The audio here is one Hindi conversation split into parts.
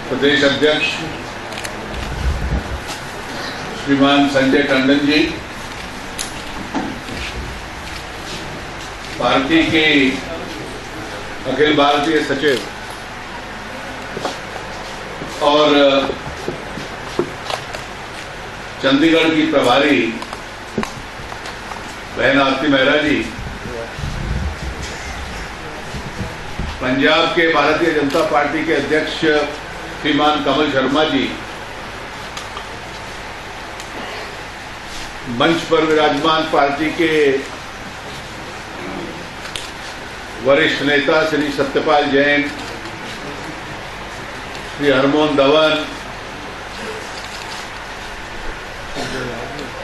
प्रदेश अध्यक्ष श्रीमान संजय टंडन जी, पार्टी के अखिल भारतीय सचिव और चंडीगढ़ की प्रभारी बहन आरती मेहरा जी, पंजाब के भारतीय जनता पार्टी के अध्यक्ष श्रीमान कमल शर्मा जी, मंच पर विराजमान पार्टी के वरिष्ठ नेता श्री सत्यपाल जैन, श्री हरमोहन धवन,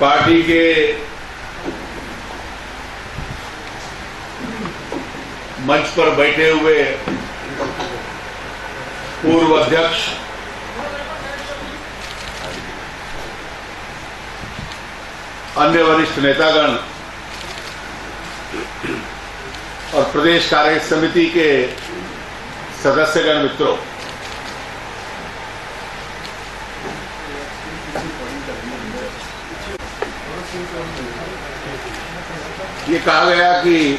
पार्टी के मंच पर बैठे हुए पूर्व अध्यक्ष, अन्य वरिष्ठ नेतागण और प्रदेश कार्य समिति के सदस्यगण, मित्रों, ये कहा गया कि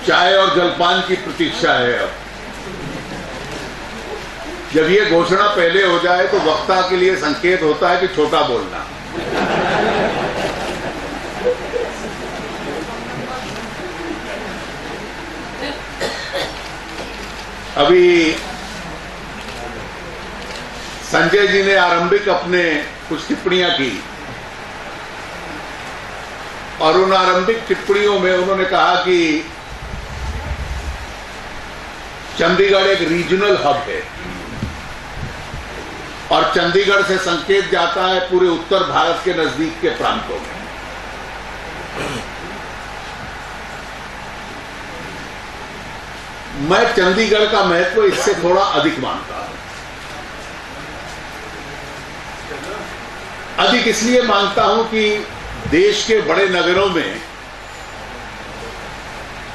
चाय और जलपान की प्रतीक्षा है। अब जब ये घोषणा पहले हो जाए तो वक्ता के लिए संकेत होता है कि छोटा बोलना। अभी संजय जी ने आरंभिक अपने कुछ टिप्पणियां की और उन आरंभिक टिप्पणियों में उन्होंने कहा कि चंडीगढ़ एक रीजनल हब है और चंडीगढ़ से संकेत जाता है पूरे उत्तर भारत के नजदीक के प्रांतों में। मैं चंडीगढ़ का महत्व इससे थोड़ा अधिक मानता हूं। अधिक इसलिए मानता हूं कि देश के बड़े नगरों में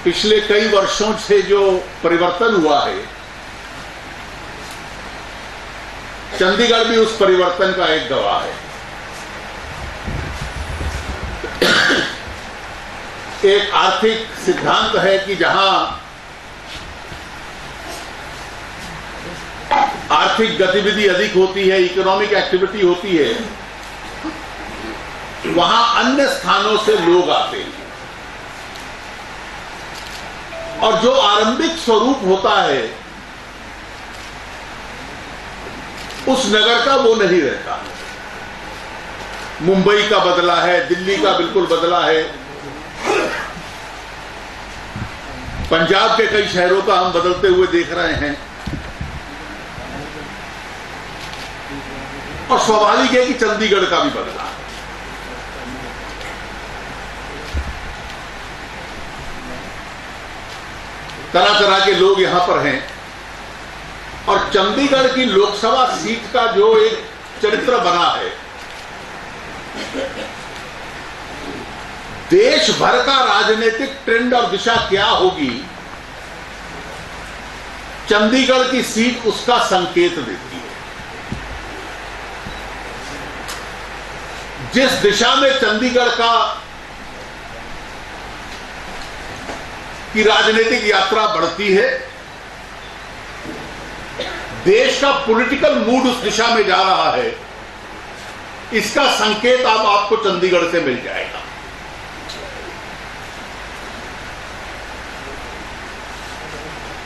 पिछले कई वर्षों से जो परिवर्तन हुआ है, चंडीगढ़ भी उस परिवर्तन का एक गवाह है। एक आर्थिक सिद्धांत है कि जहां आर्थिक गतिविधि अधिक होती है, इकोनॉमिक एक्टिविटी होती है, वहां अन्य स्थानों से लोग आते हैं और जो आरंभिक स्वरूप होता है उस नगर का वो नहीं रहता। मुंबई का बदला है, दिल्ली का बिल्कुल बदला है, पंजाब के कई शहरों का हम बदलते हुए देख रहे हैं और स्वाभाविक है कि चंडीगढ़ का भी बदला है। तरह तरह के लोग यहां पर हैं और चंडीगढ़ की लोकसभा सीट का जो एक चरित्र बना है, देश भर का राजनीतिक ट्रेंड और दिशा क्या होगी, चंडीगढ़ की सीट उसका संकेत देती है। जिस दिशा में चंडीगढ़ की राजनीतिक यात्रा बढ़ती है, देश का पॉलिटिकल मूड उस दिशा में जा रहा है, इसका संकेत अब आपको चंडीगढ़ से मिल जाएगा।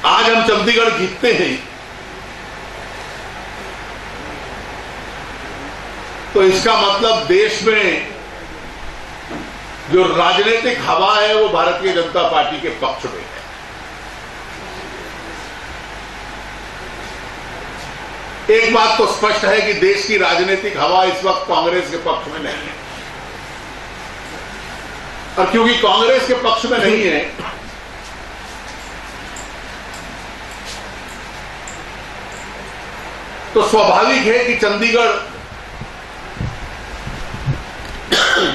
आज हम चंडीगढ़ जीतते हैं तो इसका मतलब देश में जो राजनीतिक हवा है वो भारतीय जनता पार्टी के पक्ष में है। एक बात तो स्पष्ट है कि देश की राजनीतिक हवा इस वक्त कांग्रेस के पक्ष में नहीं है और क्योंकि कांग्रेस के पक्ष में नहीं है तो स्वाभाविक है कि चंडीगढ़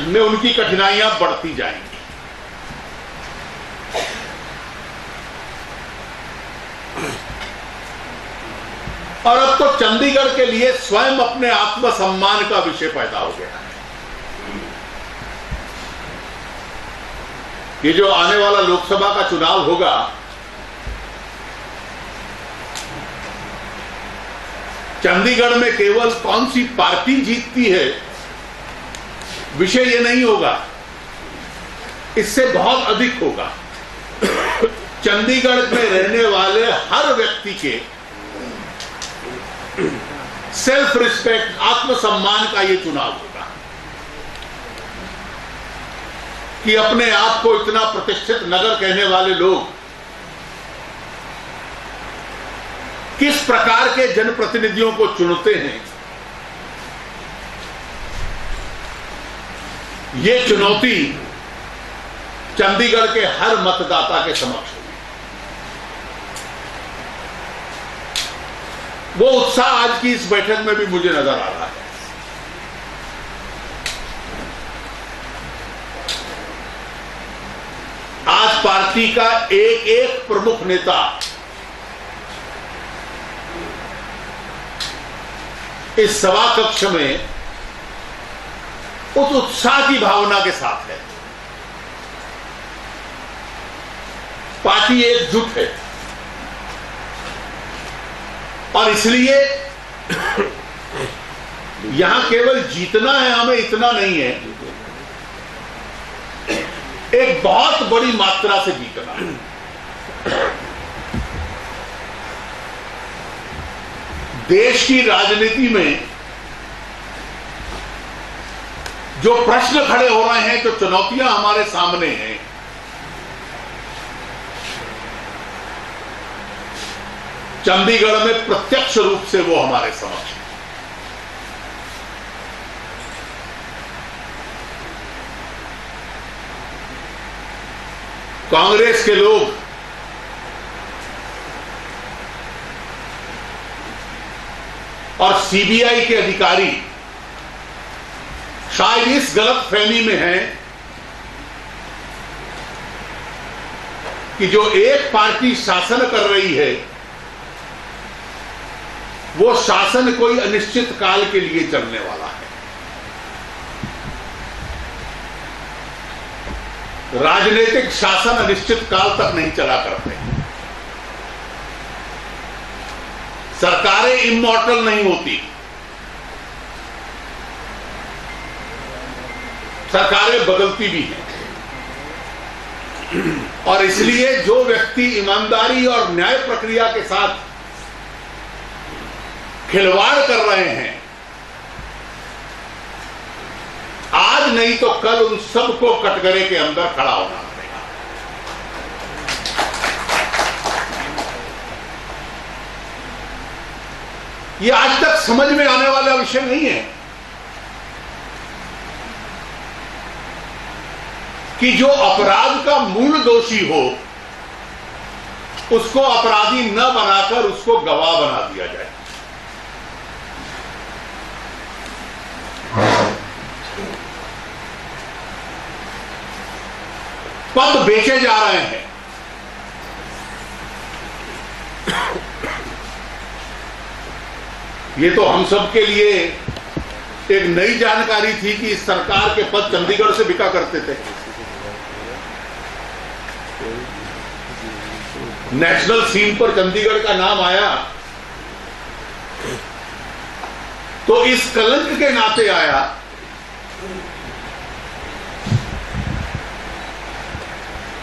में उनकी कठिनाइयां बढ़ती जाएंगी। और अब तो चंडीगढ़ के लिए स्वयं अपने आत्मसम्मान का विषय पैदा हो गया है। ये जो आने वाला लोकसभा का चुनाव होगा, चंडीगढ़ में केवल कौन सी पार्टी जीतती है विषय ये नहीं होगा, इससे बहुत अधिक होगा। चंडीगढ़ में रहने वाले हर व्यक्ति के सेल्फ रिस्पेक्ट, आत्मसम्मान का ये चुनाव होगा कि अपने आप को इतना प्रतिष्ठित नगर कहने वाले लोग किस प्रकार के जनप्रतिनिधियों को चुनते हैं। ये चुनौती चंडीगढ़ के हर मतदाता के समक्ष होगी। वो उत्साह आज की इस बैठक में भी मुझे नजर आ रहा है। आज पार्टी का एक एक प्रमुख नेता इस सभा कक्ष में उस उत्साह की भावना के साथ है। पार्टी एकजुट है और इसलिए यहां केवल जीतना है हमें, इतना नहीं है, एक बहुत बड़ी मात्रा से जीतना है। देश की राजनीति में जो प्रश्न खड़े हो रहे हैं, जो चुनौतियां हमारे सामने हैं, चंडीगढ़ में प्रत्यक्ष रूप से वो हमारे समक्ष है। कांग्रेस के लोग और सीबीआई के अधिकारी शायद इस गलतफहमी में हैं कि जो एक पार्टी शासन कर रही है वो शासन कोई अनिश्चित काल के लिए चलने वाला है। राजनीतिक शासन अनिश्चित काल तक नहीं चला करते। सरकारें इमॉर्टल नहीं होती। सरकारें बदलती भी हैं और इसलिए जो व्यक्ति ईमानदारी और न्याय प्रक्रिया के साथ खिलवाड़ कर रहे हैं, आज नहीं तो कल उन सबको कटघरे के अंदर खड़ा होना पड़ेगा। ये आज तक समझ में आने वाला विषय नहीं है कि जो अपराध का मूल दोषी हो उसको अपराधी न बनाकर उसको गवाह बना दिया जाए। पद बेचे जा रहे हैं। ये तो हम सब के लिए एक नई जानकारी थी कि इस सरकार के पद चंडीगढ़ से बिका करते थे। नेशनल सीन पर चंडीगढ़ का नाम आया तो इस कलंक के नाते आया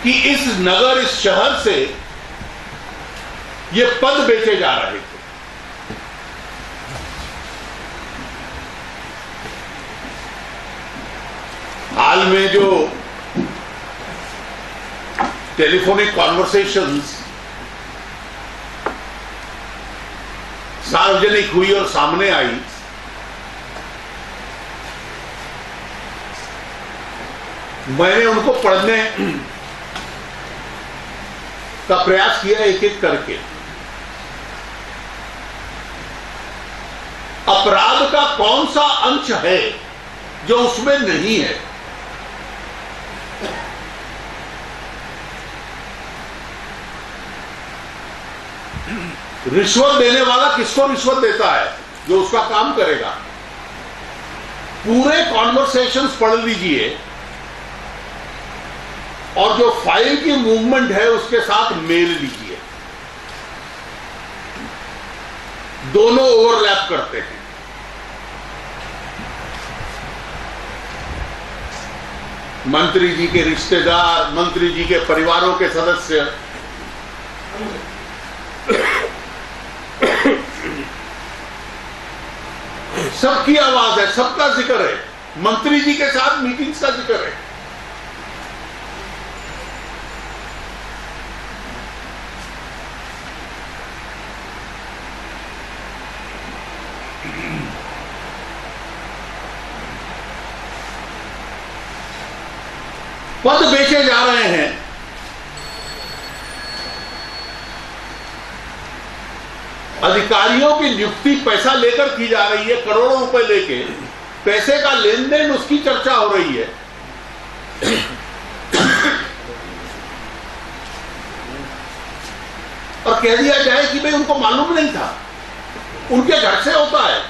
कि इस नगर, इस शहर से ये पद बेचे जा रहे थे। हाल में जो टेलीफोनिक कॉन्वर्सेशंस सार्वजनिक हुई और सामने आई, मैंने उनको पढ़ने का प्रयास किया एक एक करके। अपराध का कौन सा अंश है जो उसमें नहीं है? रिश्वत देने वाला किसको रिश्वत देता है? जो उसका काम करेगा। पूरे कॉन्वर्सेशंस पढ़ लीजिए और जो फाइल की मूवमेंट है उसके साथ मेल लीजिए, दोनों ओवरलैप करते हैं। मंत्री जी के रिश्तेदार, मंत्री जी के परिवारों के सदस्य, सबकी आवाज है, सबका जिक्र है। मंत्री जी के साथ मीटिंग्स का जिक्र है। पद बेचे जा रहे हैं। अधिकारियों की नियुक्ति पैसा लेकर की जा रही है, करोड़ों रुपए लेके। पैसे का लेन देन, उसकी चर्चा हो रही है। और कह दिया जाए कि भाई उनको मालूम नहीं था, उनके घर से होता है।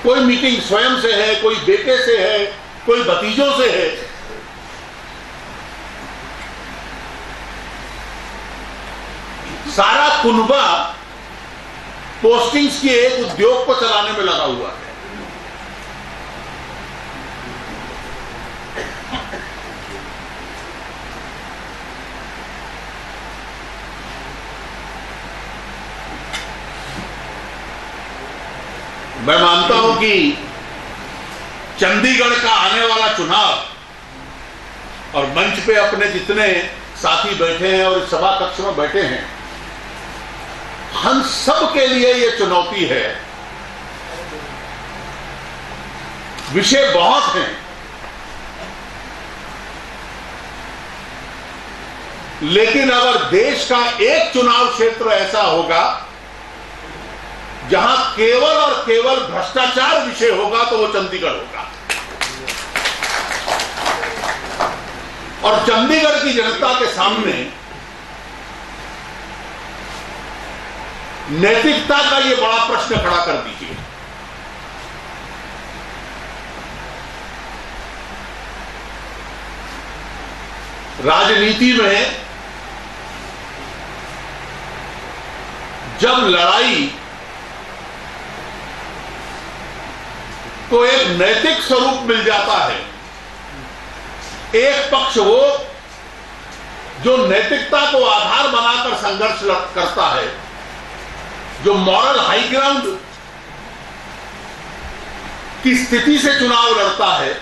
कोई मीटिंग स्वयं से है, कोई बेटे से है, कोई भतीजों से है। सारा कुनबा पोस्टिंग्स के एक उद्योग को चलाने में लगा हुआ है। मैं मानता हूं कि चंडीगढ़ का आने वाला चुनाव, और मंच पे अपने जितने साथी बैठे हैं और इस सभा कक्ष में बैठे हैं, हम सब के लिए यह चुनौती है। विषय बहुत हैं, लेकिन अगर देश का एक चुनाव क्षेत्र ऐसा होगा जहां केवल और केवल भ्रष्टाचार विषय होगा तो वो चंडीगढ़ होगा। और चंडीगढ़ की जनता के सामने नैतिकता का ये बड़ा प्रश्न खड़ा कर दीजिए। राजनीति में जब लड़ाई को एक नैतिक स्वरूप मिल जाता है, एक पक्ष वो जो नैतिकता को आधार बनाकर संघर्ष करता है, जो मॉरल हाई ग्राउंड की स्थिति से चुनाव लड़ता है,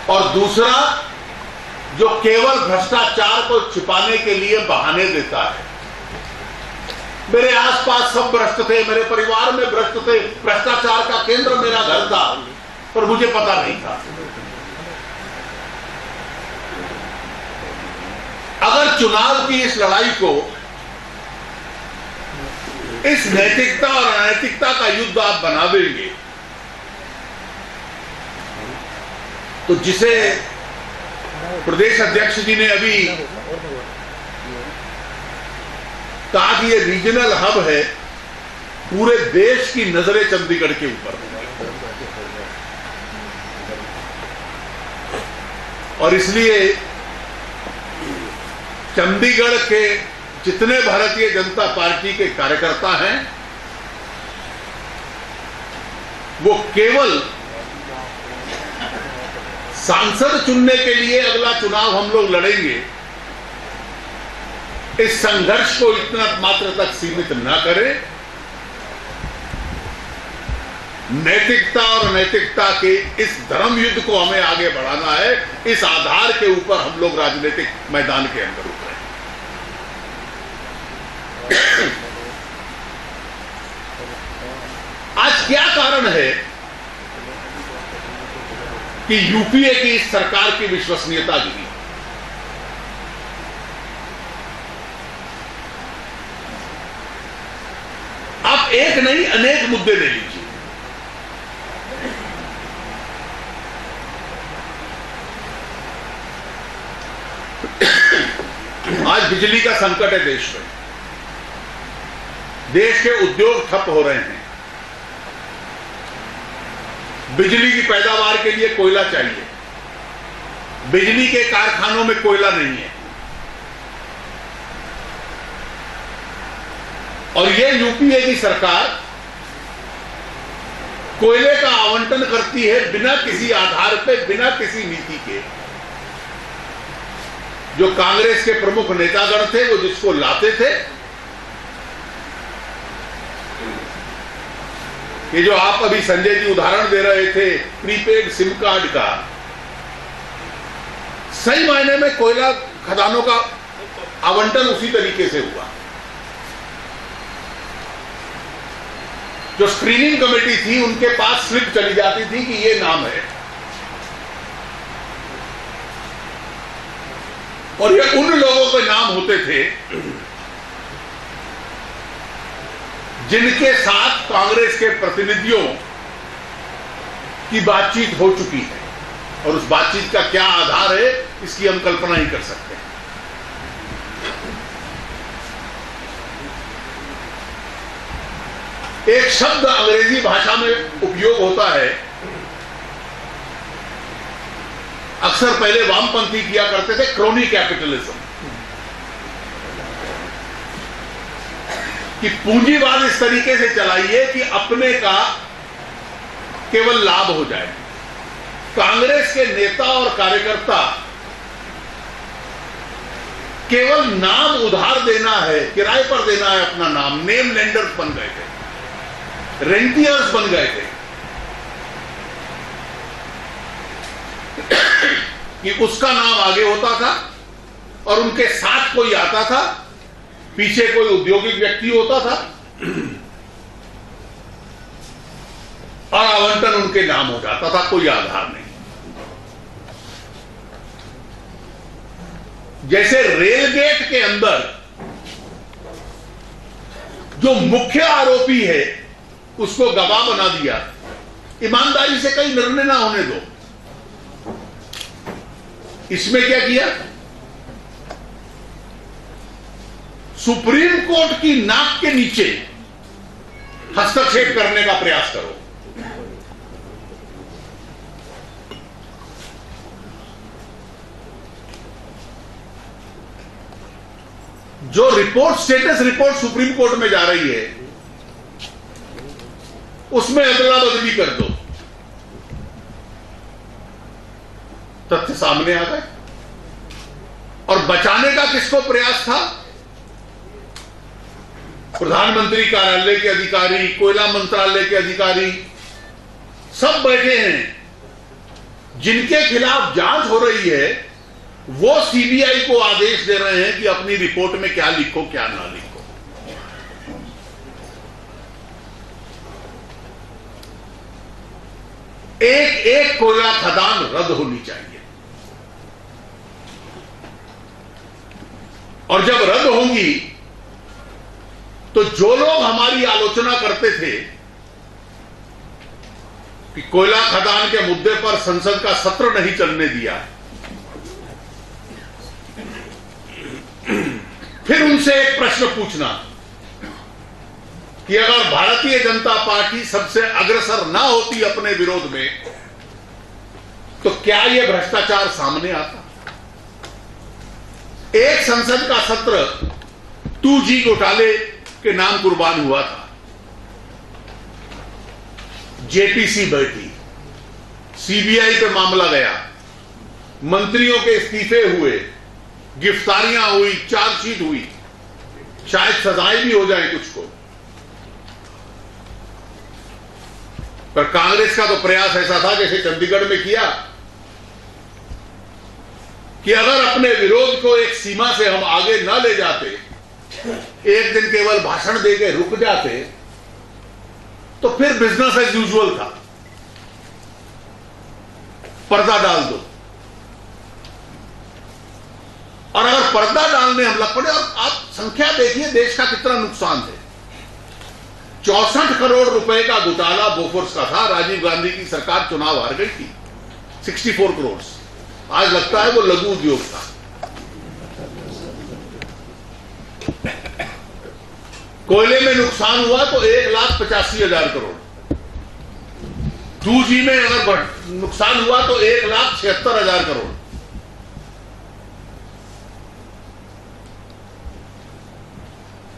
और दूसरा जो केवल भ्रष्टाचार को छिपाने के लिए बहाने देता है। मेरे आसपास सब भ्रष्ट थे, मेरे परिवार में भ्रष्ट थे, भ्रष्टाचार का केंद्र मेरा घर था, पर मुझे पता नहीं था। अगर चुनाव की इस लड़ाई को इस नैतिकता और अनैतिकता का युद्ध आप बना देंगे, तो जिसे प्रदेश अध्यक्ष जी ने अभी कहा कि ये रीजनल हब है, पूरे देश की नजरें चंडीगढ़ के ऊपर होंगी। और इसलिए चंडीगढ़ के जितने भारतीय जनता पार्टी के कार्यकर्ता हैं, वो केवल सांसद चुनने के लिए अगला चुनाव हम लोग लड़ेंगे, इस संघर्ष को इतना मात्र तक सीमित न करें। नैतिकता और नैतिकता के इस धर्म युद्ध को हमें आगे बढ़ाना है। इस आधार के ऊपर हम लोग राजनीतिक मैदान के अंदर उतरे। आज क्या कारण है कि यूपीए की इस सरकार की विश्वसनीयता गिरी? आप एक नहीं अनेक मुद्दे ले लीजिए। आज बिजली का संकट है देश में, देश के उद्योग ठप हो रहे हैं, बिजली की पैदावार के लिए कोयला चाहिए, बिजली के कारखानों में कोयला नहीं है, और यह यूपीए की सरकार कोयले का आवंटन करती है बिना किसी आधार पे, बिना किसी नीति के। जो कांग्रेस के प्रमुख नेतागण थे वो जिसको लाते थे, ये जो आप अभी संजय जी उदाहरण दे रहे थे प्रीपेड सिम कार्ड का, सही मायने में कोयला खदानों का आवंटन उसी तरीके से हुआ। जो स्क्रीनिंग कमेटी थी उनके पास स्लिप चली जाती थी कि ये नाम है, और ये उन लोगों के नाम होते थे जिनके साथ कांग्रेस के प्रतिनिधियों की बातचीत हो चुकी है, और उस बातचीत का क्या आधार है इसकी हम कल्पना ही कर सकते हैं। एक शब्द अंग्रेजी भाषा में उपयोग होता है, अक्सर पहले वामपंथी किया करते थे, क्रोनी कैपिटलिज्म, कि पूंजीवाद इस तरीके से चलाइए कि अपने का केवल लाभ हो जाए। कांग्रेस के नेता और कार्यकर्ता केवल नाम उधार देना है, किराए पर देना है अपना नाम, नेम लेंडर्स बन गए थे, रेंटियर्स बन गए थे, कि उसका नाम आगे होता था और उनके साथ कोई आता था, पीछे कोई औद्योगिक व्यक्ति होता था और आवंटन उनके नाम हो जाता था, कोई आधार नहीं। जैसे रेलगेट के अंदर जो मुख्य आरोपी है उसको गवाह बना दिया, ईमानदारी से कहीं निर्णय ना होने दो। इसमें क्या किया, सुप्रीम कोर्ट की नाक के नीचे हस्तक्षेप करने का प्रयास करो। जो report, status report supreme court में जा रही है उसमें अदला बदली कर दो, तथ्य सामने आ गए। और बचाने का किसको प्रयास था, प्रधानमंत्री कार्यालय के अधिकारी, कोयला मंत्रालय के अधिकारी सब बैठे हैं, जिनके खिलाफ जांच हो रही है, वो सीबीआई को आदेश दे रहे हैं कि अपनी रिपोर्ट में क्या लिखो क्या ना लिखो। एक एक कोयला खदान रद्द होनी चाहिए, और जब रद्द होंगी तो जो लोग हमारी आलोचना करते थे कि कोयला खदान के मुद्दे पर संसद का सत्र नहीं चलने दिया, फिर उनसे एक प्रश्न पूछना कि अगर भारतीय जनता पार्टी सबसे अग्रसर ना होती अपने विरोध में तो क्या यह भ्रष्टाचार सामने आता। एक संसद का सत्र 2G घोटाले के नाम कुर्बान हुआ था, जेपीसी बैठी, सीबीआई पे मामला गया, मंत्रियों के इस्तीफे हुए, गिरफ्तारियां हुई, चार्जशीट हुई, शायद सजाएं भी हो जाए कुछ को। पर कांग्रेस का तो प्रयास ऐसा था जैसे चंडीगढ़ में किया कि अगर अपने विरोध को एक सीमा से हम आगे न ले जाते, एक दिन केवल भाषण देके रुक जाते, तो फिर बिजनेस एज यूजुअल था, पर्दा डाल दो। और अगर पर्दा डालने हम लग पड़े, और आप संख्या देखिए देश का कितना नुकसान है। 64 करोड़ रुपए का घोटाला बोफोर्स का था, राजीव गांधी की सरकार चुनाव हार गई थी, 64 करोड़। आज लगता है वो लघु उद्योग था। कोयले में नुकसान हुआ तो 1,85,000 करोड़। 2G में अगर नुकसान हुआ तो 1,76,000 करोड़।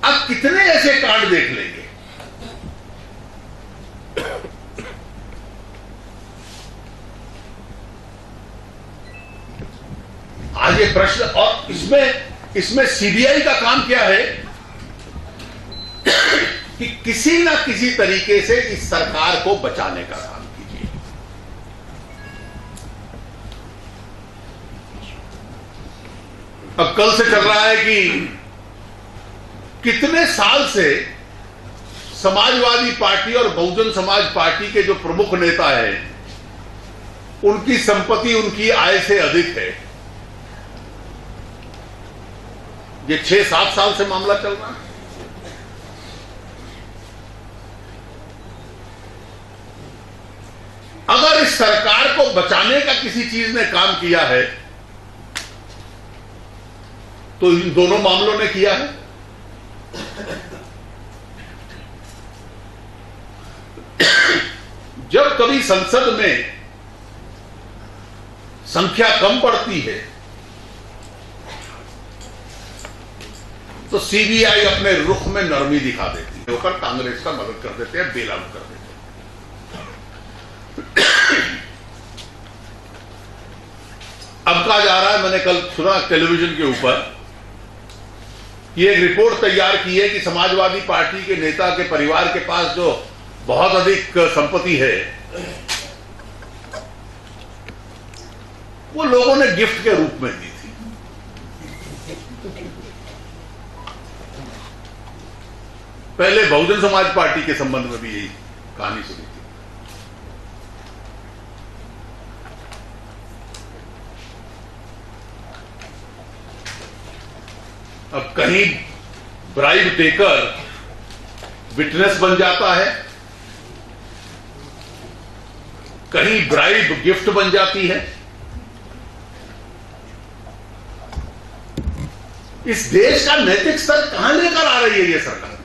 अब कितने ऐसे कांड देख लेंगे? आज ये प्रश्न, और इसमें सीबीआई का काम क्या है कि किसी ना किसी तरीके से इस सरकार को बचाने का काम कीजिए। अब कल से चल रहा है कि कितने साल से समाजवादी पार्टी और बहुजन समाज पार्टी के जो प्रमुख नेता हैं, उनकी संपत्ति उनकी आय से अधिक है। ये 6-7 साल से मामला चल रहा है। अगर इस सरकार को बचाने का किसी चीज ने काम किया है तो इन दोनों मामलों ने किया है। जब कभी संसद में संख्या कम पड़ती है तो सीबीआई अपने रुख में नरमी दिखा देती है, होकर कांग्रेस का मदद कर देते हैं, बेल आउट कर देते हैं। अब कहा जा रहा है, मैंने कल सुना टेलीविजन के ऊपर, ये एक रिपोर्ट तैयार की है कि समाजवादी पार्टी के नेता के परिवार के पास जो बहुत अधिक संपत्ति है वो लोगों ने गिफ्ट के रूप में दी थी। पहले बहुजन समाज पार्टी के संबंध में भी यही कहानी सुनी थी। अब कहीं ब्राइब देकर विटनेस बन जाता है, कहीं ब्राइब गिफ्ट बन जाती है। इस देश का नैतिक स्तर कहां लेकर आ रही है ये सरकार?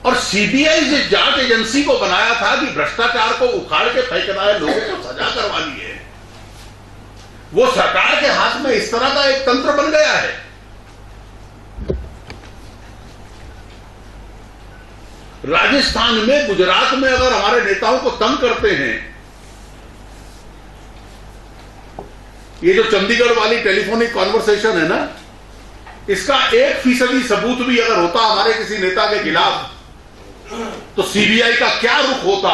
और सीबीआई जिस जांच एजेंसी को बनाया था कि भ्रष्टाचार को उखाड़ के फेंकना है, लोगों को सजा करवानी है, वो सरकार के हाथ में इस तरह का एक तंत्र बन गया है। राजस्थान में, गुजरात में अगर हमारे नेताओं को तंग करते हैं, ये जो चंडीगढ़ वाली टेलीफोनिक कॉन्वर्सेशन है ना, इसका 1% सबूत भी अगर होता हमारे किसी नेता के खिलाफ तो सीबीआई का क्या रुख होता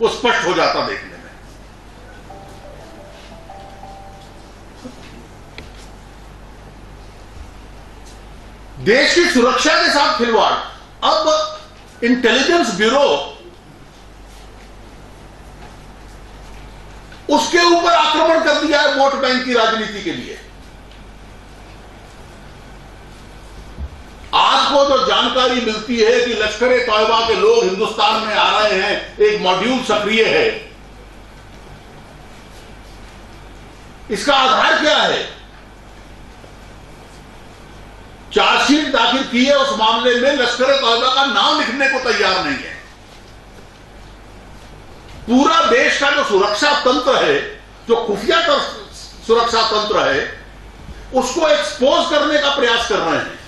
वो स्पष्ट हो जाता देखने में। देश की सुरक्षा के साथ खिलवाड़। अब इंटेलिजेंस ब्यूरो उसके ऊपर आक्रमण कर दिया है वोट बैंक की राजनीति के लिए। आज को जो जानकारी मिलती है कि लश्कर-ए-तौयबा के लोग हिंदुस्तान में आ रहे हैं, एक मॉड्यूल सक्रिय है, इसका आधार क्या है? चार्जशीट दाखिल की है, उस मामले में लश्कर-ए-तौयबा का नाम लिखने को तैयार नहीं है। पूरा देश का जो सुरक्षा तंत्र है, जो खुफिया सुरक्षा तंत्र है, उसको एक्सपोज करने का प्रयास कर रहे हैं।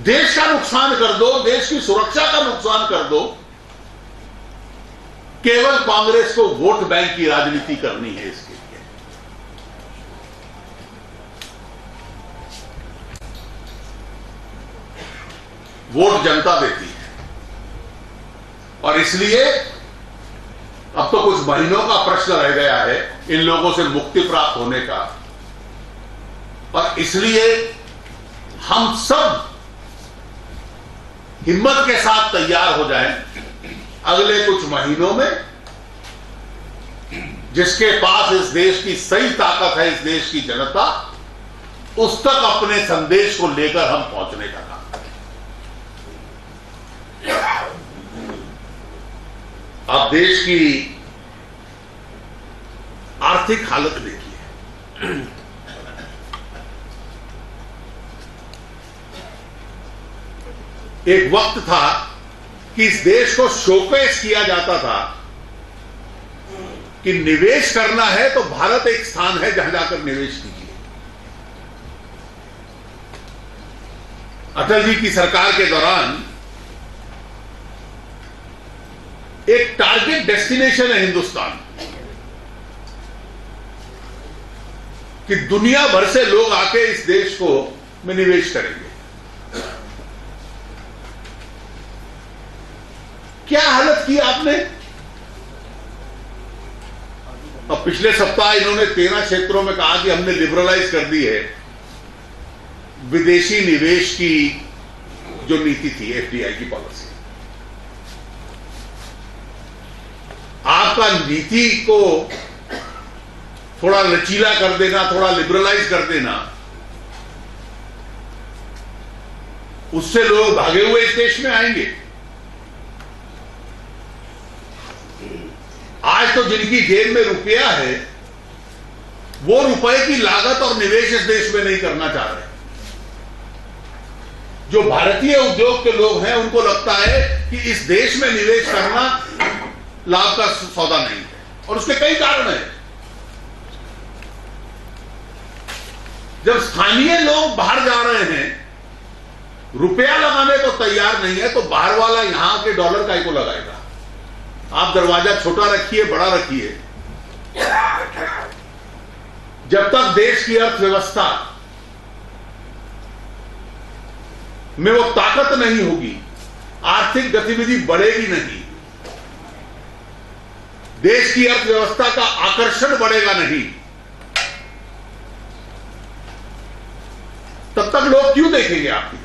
देश का नुकसान कर दो, देश की सुरक्षा का नुकसान कर दो, केवल कांग्रेस को वोट बैंक की राजनीति करनी है। इसके लिए वोट जनता देती है और इसलिए अब तो कुछ महीनों का प्रश्न रह गया है इन लोगों से मुक्ति प्राप्त होने का, और इसलिए हम सब हिम्मत के साथ तैयार हो जाएं। अगले कुछ महीनों में जिसके पास इस देश की सही ताकत है, इस देश की जनता, उस तक अपने संदेश को लेकर हम पहुंचने का काम करें। अब देश की आर्थिक हालत देखिए। एक वक्त था कि इस देश को शोकेस किया जाता था कि निवेश करना है तो भारत एक स्थान है जहां जाकर निवेश कीजिए। अटल जी की सरकार के दौरान एक टारगेट डेस्टिनेशन है हिंदुस्तान कि दुनिया भर से लोग आके इस देश को में निवेश करेंगे। क्या हालत की आपने? अब पिछले सप्ताह इन्होंने 13 क्षेत्रों में कहा कि हमने लिबरलाइज कर दी है विदेशी निवेश की जो नीति थी, एफडीआई की पॉलिसी। आपका नीति को थोड़ा लचीला कर देना, थोड़ा लिबरलाइज कर देना, उससे लोग भागे हुए इस देश में आएंगे। आज तो जिनकी जेब में रुपया है वो रुपए की लागत और निवेश इस देश में नहीं करना चाह रहे। जो भारतीय उद्योग के लोग हैं उनको लगता है कि इस देश में निवेश करना लाभ का सौदा नहीं है, और उसके कई कारण हैं। जब स्थानीय लोग बाहर जा रहे हैं, रुपया लगाने को तैयार नहीं है, तो बाहर वाला यहां के डॉलर का को लगाएगा। आप दरवाजा छोटा रखिए, बड़ा रखिए, जब तक देश की अर्थव्यवस्था में वो ताकत नहीं होगी, आर्थिक गतिविधि बढ़ेगी नहीं, देश की अर्थव्यवस्था का आकर्षण बढ़ेगा नहीं, तब तक लोग क्यों देखेंगे आपकी तरफ?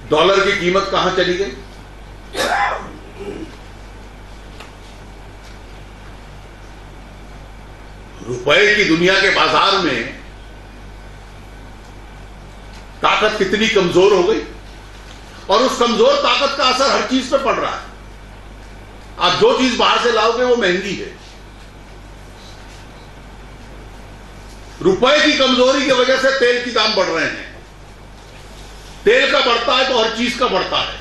डॉलर की कीमत कहां चली गई? रुपए की दुनिया के बाजार में ताकत कितनी कमजोर हो गई, और उस कमजोर ताकत का असर हर चीज पे पड़ रहा है। आप जो चीज बाहर से लाओगे वो महंगी है। रुपए की कमजोरी की वजह से तेल की दाम बढ़ रहे हैं। तेल का बढ़ता है तो हर चीज का बढ़ता है।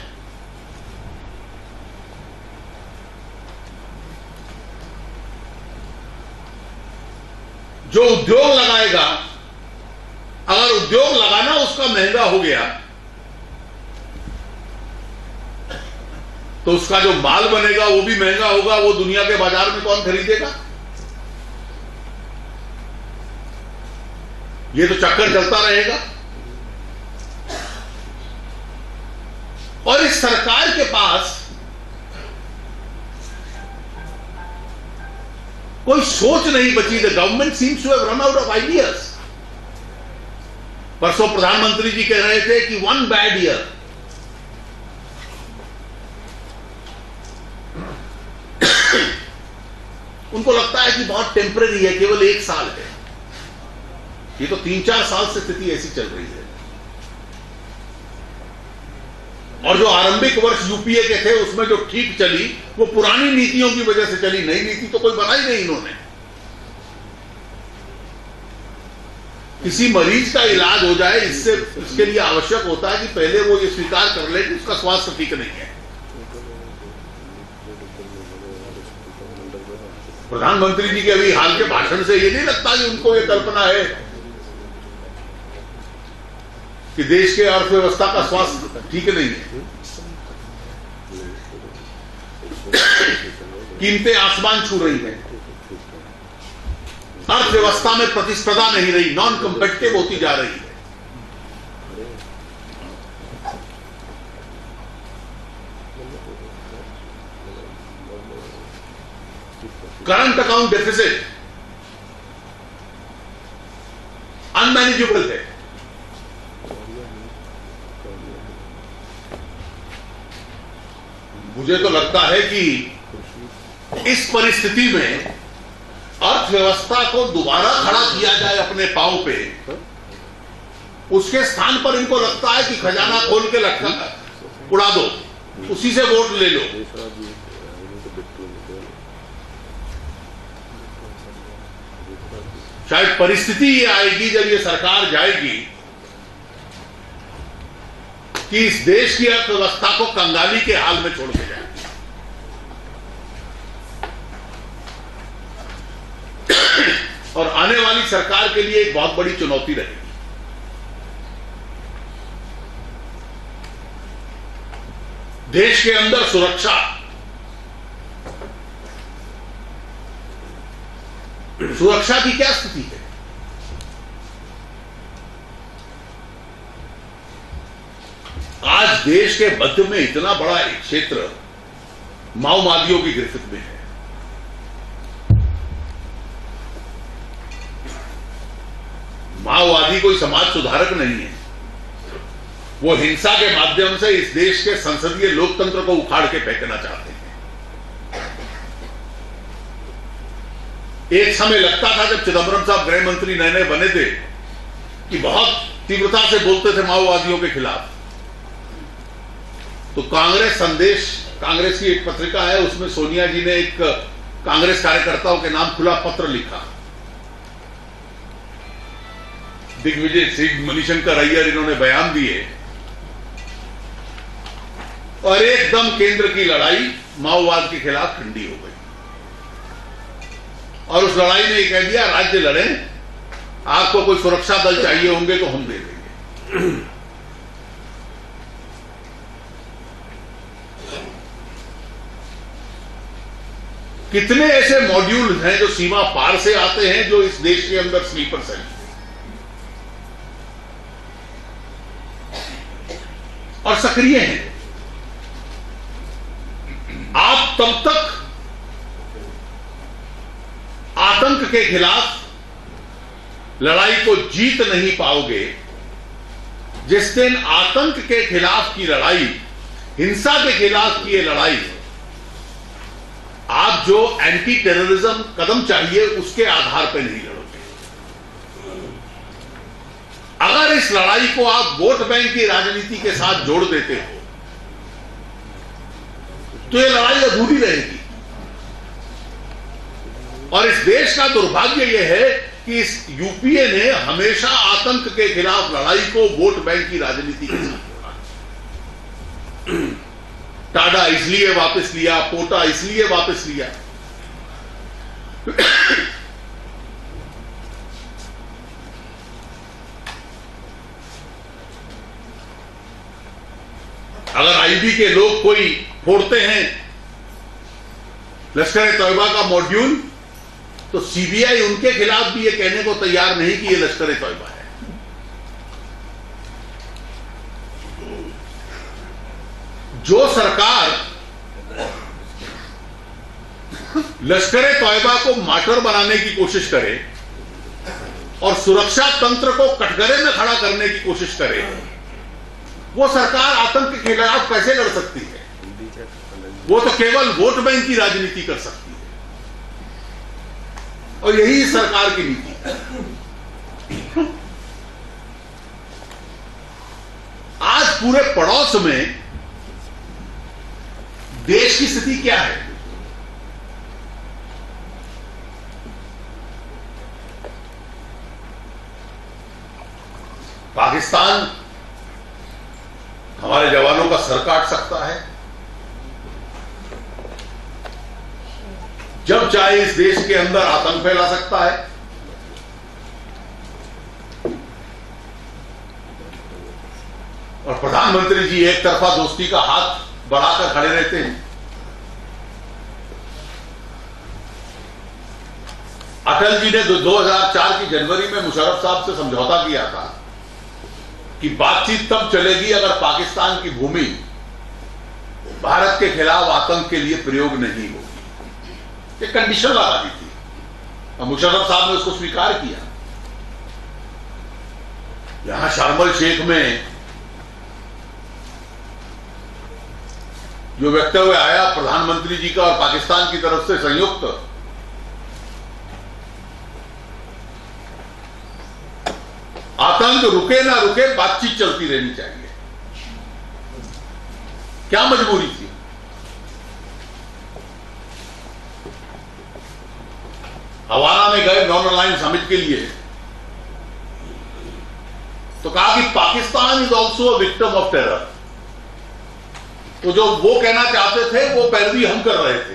जो उद्योग लगाएगा, अगर उद्योग लगाना उसका महंगा हो गया तो उसका जो माल बनेगा वो भी महंगा होगा। वो दुनिया के बाजार में कौन खरीदेगा? ये तो चक्कर चलता रहेगा। और इस सरकार के पास कोई सोच नहीं बची। The government seems to have run out of ideas. परसों प्रधानमंत्री जी कह रहे थे कि 1 बैड ईयर, उनको लगता है कि बहुत टेम्परेरी है, केवल 1 साल है। ये तो 3-4 साल से स्थिति ऐसी चल रही है। और जो आरंभिक वर्ष यूपीए के थे उसमें जो ठीक चली वो पुरानी नीतियों की वजह से चली। नई नीति तो कोई बनाई नहीं इन्होंने। किसी मरीज का इलाज हो जाए, इसके लिए आवश्यक होता है कि पहले वो ये स्वीकार कर ले कि उसका स्वास्थ्य ठीक नहीं है। प्रधानमंत्री जी के अभी हाल के भाषण से ये नहीं लगता कि उनको ये कल्पना है कि देश के अर्थव्यवस्था का स्वास्थ्य ठीक नहीं है। कीमतें आसमान छू रही हैं, अर्थव्यवस्था में प्रतिस्पर्धा नहीं रही, नॉन कम्पिटिटिव होती जा रही है। करंट अकाउंट डेफिसिट अनमैनेजेबल है। मुझे तो लगता है कि इस परिस्थिति में अर्थव्यवस्था को दोबारा खड़ा किया जाए अपने पांव पे, उसके स्थान पर इनको लगता है कि खजाना खोल के उड़ा दो, उसी से वोट ले लो। शायद परिस्थिति ये आएगी जब ये सरकार जाएगी कि इस देश की अर्थव्यवस्था को कंगाली के हाल में छोड़ के जाएगी। और आने वाली सरकार के लिए एक बहुत बड़ी चुनौती रहेगी। देश के अंदर सुरक्षा की क्या स्थिति है? आज देश के मध्य में इतना बड़ा एक क्षेत्र माओवादियों की गिरफ्त में है। माओवादी कोई समाज सुधारक नहीं है, वो हिंसा के माध्यम से इस देश के संसदीय लोकतंत्र को उखाड़ के फेंकना चाहते हैं। एक समय लगता था जब चिदंबरम साहब गृह मंत्री नए नए बने थे कि बहुत तीव्रता से बोलते थे माओवादियों के खिलाफ। तो कांग्रेस संदेश, कांग्रेस की एक पत्रिका है, उसमें सोनिया जी ने एक कांग्रेस कार्यकर्ताओं के नाम खुला पत्र लिखा। दिग्विजय सिंह, मणिशंकर अय्यर इन्होंने बयान दिए और एकदम केंद्र की लड़ाई माओवाद के खिलाफ ठंडी हो गई। और उस लड़ाई में ये कह दिया, राज्य लड़े, आपको कोई सुरक्षा दल चाहिए होंगे तो हम दे देंगे। कितने ऐसे मॉड्यूल हैं जो सीमा पार से आते हैं, जो इस देश के अंदर स्लीपर सेल और सक्रिय हैं। आप तब तक आतंक के खिलाफ लड़ाई को जीत नहीं पाओगे जिस दिन आतंक के खिलाफ की लड़ाई, हिंसा के खिलाफ की ये लड़ाई, आप जो एंटी टेररिज्म कदम चाहिए उसके आधार पर नहीं लड़ोगे। अगर इस लड़ाई को आप वोट बैंक की राजनीति के साथ जोड़ देते हो तो ये लड़ाई अधूरी रहेगी। और इस देश का दुर्भाग्य यह है कि इस यूपीए ने हमेशा आतंक के खिलाफ लड़ाई को वोट बैंक की राजनीति के साथ जोड़ा। टाडा इसलिए वापस लिया, पोटा इसलिए वापस लिया। अगर आईबी के लोग कोई फोड़ते हैं लश्कर-ए-तौयबा का मॉड्यूल, तो सीबीआई उनके खिलाफ भी ये कहने को तैयार नहीं कि ये लश्कर-ए-तौयबा है। जो सरकार लश्कर-ए-तौयबा को मार्टर बनाने की कोशिश करे और सुरक्षा तंत्र को कटघरे में खड़ा करने की कोशिश करे, वो सरकार आतंक के खिलाफ कैसे लड़ सकती है? वो तो केवल वोट बैंक की राजनीति कर सकती है। और यही सरकार की नीति है। आज पूरे पड़ोस में देश की स्थिति क्या है? पाकिस्तान हमारे जवानों का सर काट सकता है, जब चाहे इस देश के अंदर आतंक फैला सकता है। और प्रधानमंत्री जी एक तरफा दोस्ती का हाथ बढ़ाकर खड़े रहते हैं। अटल जी ने 2004 की जनवरी में मुशर्रफ साहब से समझौता किया था कि बातचीत तब चलेगी अगर पाकिस्तान की भूमि भारत के खिलाफ आतंक के लिए प्रयोग नहीं होगी। एक कंडीशन लगा दी थी और मुशर्रफ साहब ने उसको स्वीकार किया। यहां शार्म शेख में जो वक्तव्य आया प्रधानमंत्री जी का और पाकिस्तान की तरफ से संयुक्त, आतंक रुके ना रुके, बातचीत चलती रहनी चाहिए। क्या मजबूरी थी? हवाना में गए नॉन अलायंस समिट के लिए, तो कहा कि Pakistan is also a victim of terror. तो जो वो कहना चाहते थे वो पैरवी हम कर रहे थे।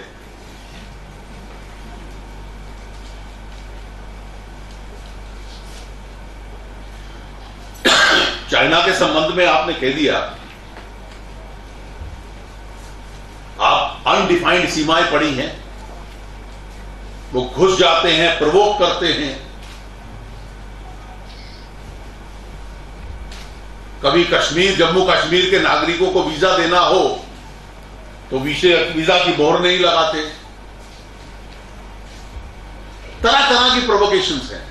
चाइना के संबंध में आपने कह दिया, आप अनडिफाइंड सीमाएं पड़ी हैं, वो घुस जाते हैं, प्रवोक करते हैं। कभी कश्मीर, जम्मू कश्मीर के नागरिकों को वीजा देना हो तो वीजा की मोहर नहीं लगाते। तरह तरह की प्रोवोकेशंस हैं।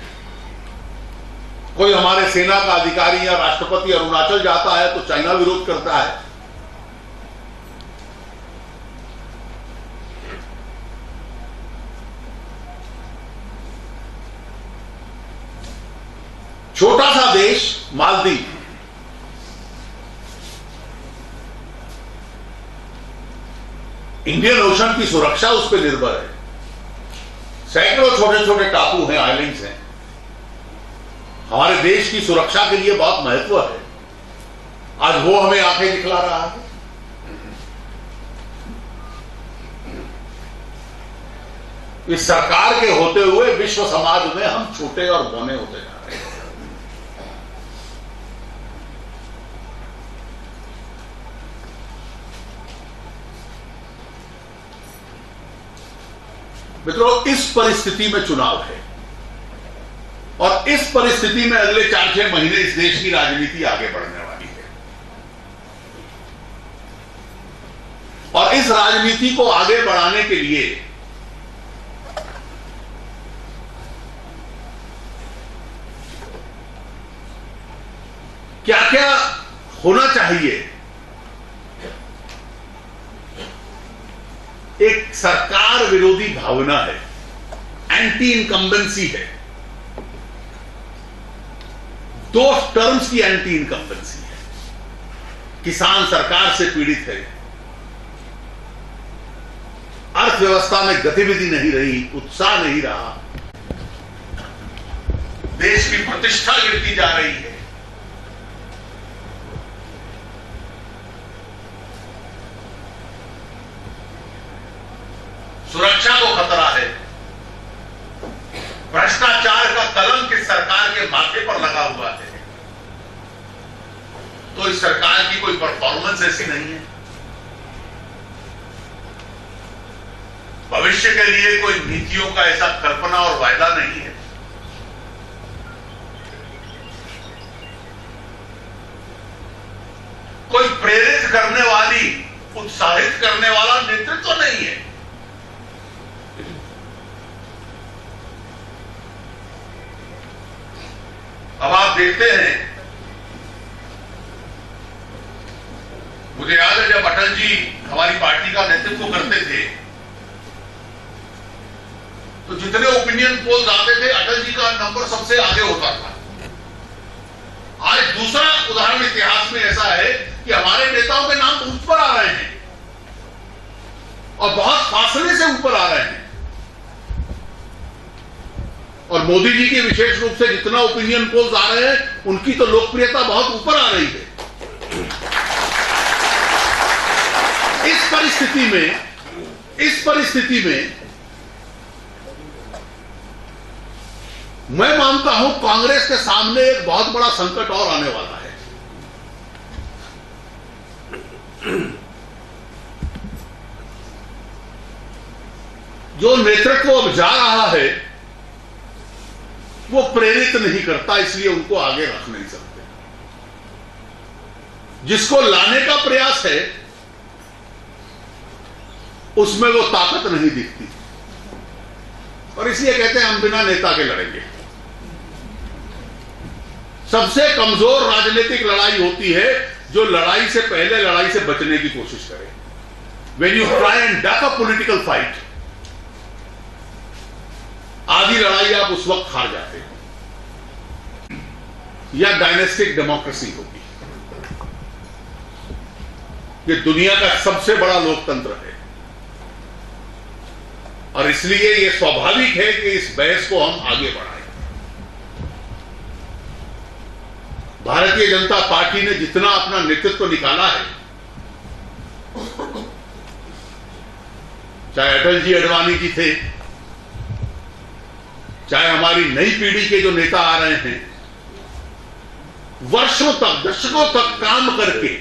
कोई हमारे सेना का अधिकारी या राष्ट्रपति अरुणाचल जाता है तो चाइना विरोध करता है। छोटा सा देश मालदीव, इंडियन ओशन की सुरक्षा उस पर निर्भर है। सैकड़ों छोटे छोटे टापू हैं, आइलैंड्स हैं। हमारे देश की सुरक्षा के लिए बहुत महत्व है। आज वो हमें आंखें दिखला रहा है। इस सरकार के होते हुए विश्व समाज में हम छोटे और बौने होते जा रहे हैं। मित्रों, इस परिस्थिति में चुनाव है और इस परिस्थिति में अगले 4-6 महीने इस देश की राजनीति आगे बढ़ने वाली है। और इस राजनीति को आगे बढ़ाने के लिए क्या क्या होना चाहिए? एक सरकार विरोधी भावना है, एंटी इनकम्बेंसी है। 2 टर्म्स की एंटी इनकम्बेंसी है। किसान सरकार से पीड़ित है, अर्थव्यवस्था में गतिविधि नहीं रही, उत्साह नहीं रहा, देश की प्रतिष्ठा गिरती जा रही है। सुरक्षा को खतरा है। भ्रष्टाचार का कलंक इस सरकार के माथे पर लगा हुआ है। तो इस सरकार की कोई परफॉर्मेंस ऐसी नहीं है। भविष्य के लिए कोई नीतियों का ऐसा कल्पना और वायदा नहीं है। कोई प्रेरित करने वाली, उत्साहित करने वाला नेतृत्व तो नहीं है। अब आप देखते हैं, मुझे याद है जब अटल जी हमारी पार्टी का नेतृत्व करते थे तो जितने ओपिनियन पोल्स आते थे अटल जी का नंबर सबसे आगे होता था। आज दूसरा उदाहरण इतिहास में ऐसा है कि हमारे नेताओं के नाम ऊपर आ रहे हैं और बहुत फासले से ऊपर आ रहे हैं। और मोदी जी के विशेष रूप से जितना ओपिनियन पोल्स आ रहे हैं उनकी तो लोकप्रियता बहुत ऊपर आ रही है। इस परिस्थिति में मैं मानता हूं कांग्रेस के सामने एक बहुत बड़ा संकट और आने वाला है। जो नेतृत्व अब जा रहा है वो प्रेरित नहीं करता, इसलिए उनको आगे रख नहीं सकते। जिसको लाने का प्रयास है उसमें वो ताकत नहीं दिखती और इसलिए कहते हैं हम बिना नेता के लड़ेंगे। सबसे कमजोर राजनीतिक लड़ाई होती है जो लड़ाई से पहले लड़ाई से बचने की कोशिश करे। When you try and duck a political fight, आधी लड़ाई आप उस वक्त हार जाते हैं। या डायनेस्टिक डेमोक्रेसी होगी। ये दुनिया का सबसे बड़ा लोकतंत्र है और इसलिए ये स्वाभाविक है कि इस बहस को हम आगे बढ़ाएं। भारतीय जनता पार्टी ने जितना अपना नेतृत्व निकाला है, चाहे अटल जी अडवाणी जी थे, चाहे हमारी नई पीढ़ी के जो नेता आ रहे हैं, वर्षों तक दशकों तक काम करके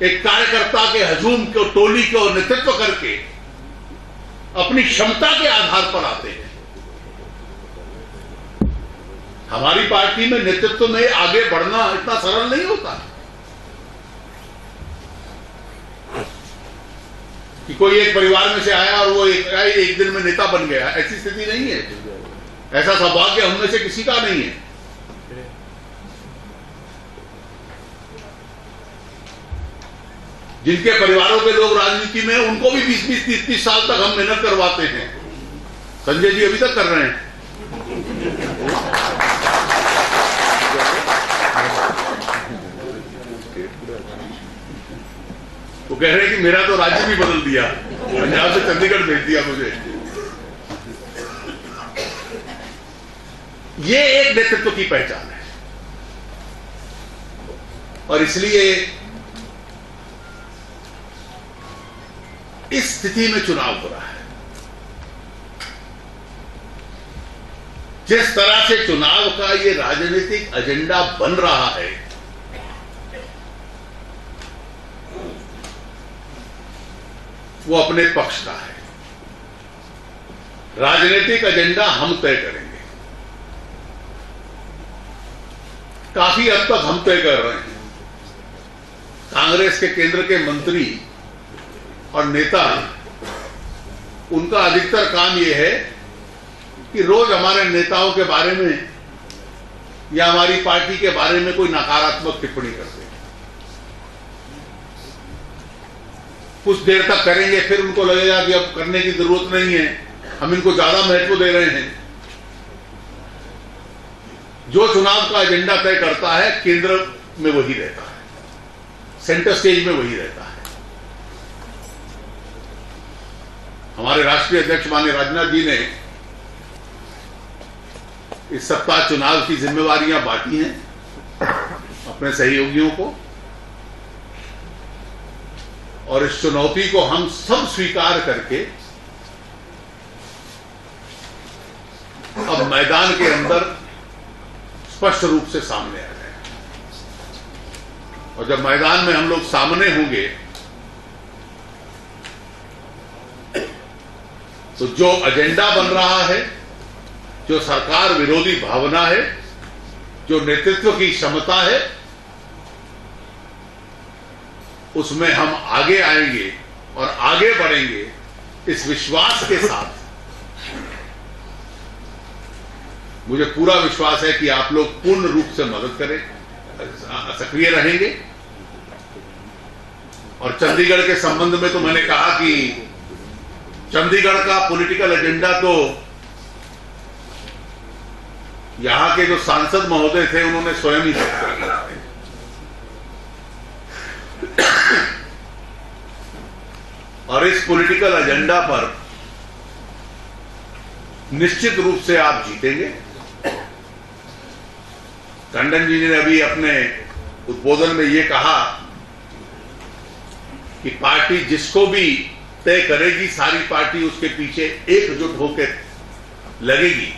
एक कार्यकर्ता के हजूम को टोली को नेतृत्व करके अपनी क्षमता के आधार पर आते हैं। हमारी पार्टी में नेतृत्व में आगे बढ़ना इतना सरल नहीं होता कि कोई एक परिवार में से आया और वो एक दिन में नेता बन गया। ऐसी स्थिति नहीं है, ऐसा सौभाग्य हम में से किसी का नहीं है। जिनके परिवारों के लोग राजनीति में, उनको भी 20-20, 30-30 साल तक हम मेहनत करवाते हैं। संजय जी अभी तक कर रहे हैं। वो कह रहे हैं कि मेरा तो राज्य भी बदल दिया, पंजाब से चंडीगढ़ भेज दिया मुझे। ये एक नेतृत्व की पहचान है और इसलिए इस स्थिति में चुनाव हो रहा है। जिस तरह से चुनाव का ये राजनीतिक एजेंडा बन रहा है, वो अपने पक्ष का है। राजनीतिक एजेंडा हम तय करेंगे, काफी हद तक हम तय कर रहे हैं। कांग्रेस के केंद्र के मंत्री और नेता, उनका अधिकतर काम यह है कि रोज हमारे नेताओं के बारे में या हमारी पार्टी के बारे में कोई नकारात्मक टिप्पणी करते हैं। कुछ देर तक करेंगे, फिर उनको लगेगा कि अब करने की जरूरत नहीं है, हम इनको ज्यादा महत्व दे रहे हैं। जो चुनाव का एजेंडा तय करता है, केंद्र में वही रहता है, सेंटर स्टेज में वही रहता है। हमारे राष्ट्रीय अध्यक्ष माननीय राजनाथ जी ने इस सप्ताह चुनाव की जिम्मेवारियां बांटी हैं अपने सहयोगियों को, और इस चुनौती को हम सब स्वीकार करके अब मैदान के अंदर स्पष्ट रूप से सामने आ गए। और जब मैदान में हम लोग सामने होंगे तो जो एजेंडा बन रहा है, जो सरकार विरोधी भावना है, जो नेतृत्व की क्षमता है, उसमें हम आगे आएंगे और आगे बढ़ेंगे इस विश्वास के साथ। मुझे पूरा विश्वास है कि आप लोग पूर्ण रूप से मदद करें, सक्रिय रहेंगे। और चंडीगढ़ के संबंध में तो मैंने कहा कि चंडीगढ़ का पॉलिटिकल एजेंडा तो यहां के जो सांसद महोदय थे, उन्होंने स्वयं ही तय कर लिया है। और इस पॉलिटिकल एजेंडा पर निश्चित रूप से आप जीतेंगे। टंडन जी ने अभी अपने उद्बोधन में यह कहा कि पार्टी जिसको भी तय करेगी, सारी पार्टी उसके पीछे एकजुट होकर लगेगी।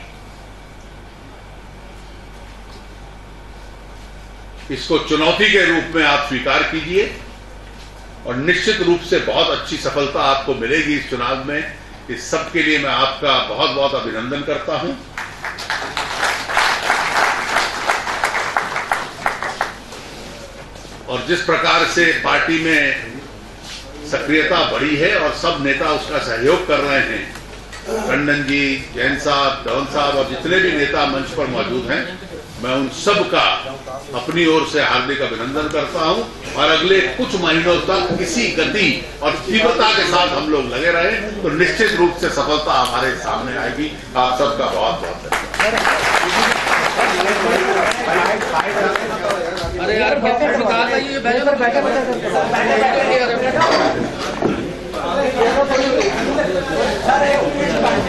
इसको चुनौती के रूप में आप स्वीकार कीजिए और निश्चित रूप से बहुत अच्छी सफलता आपको मिलेगी इस चुनाव में। इस सब के लिए मैं आपका बहुत बहुत अभिनंदन करता हूं। और जिस प्रकार से पार्टी में सक्रियता बढ़ी है और सब नेता उसका सहयोग कर रहे हैं, टंडन जी, जैन साहब, धवन साहब और जितने भी नेता मंच पर मौजूद हैं, मैं उन सब का अपनी ओर से हार्दिक अभिनंदन करता हूं। और अगले कुछ महीनों तक इसी गति और तीव्रता के साथ हम लोग लगे रहे तो निश्चित रूप से सफलता हमारे सामने आएगी। आप सबका बहुत बहुत धन्यवाद। अरे यार बैठे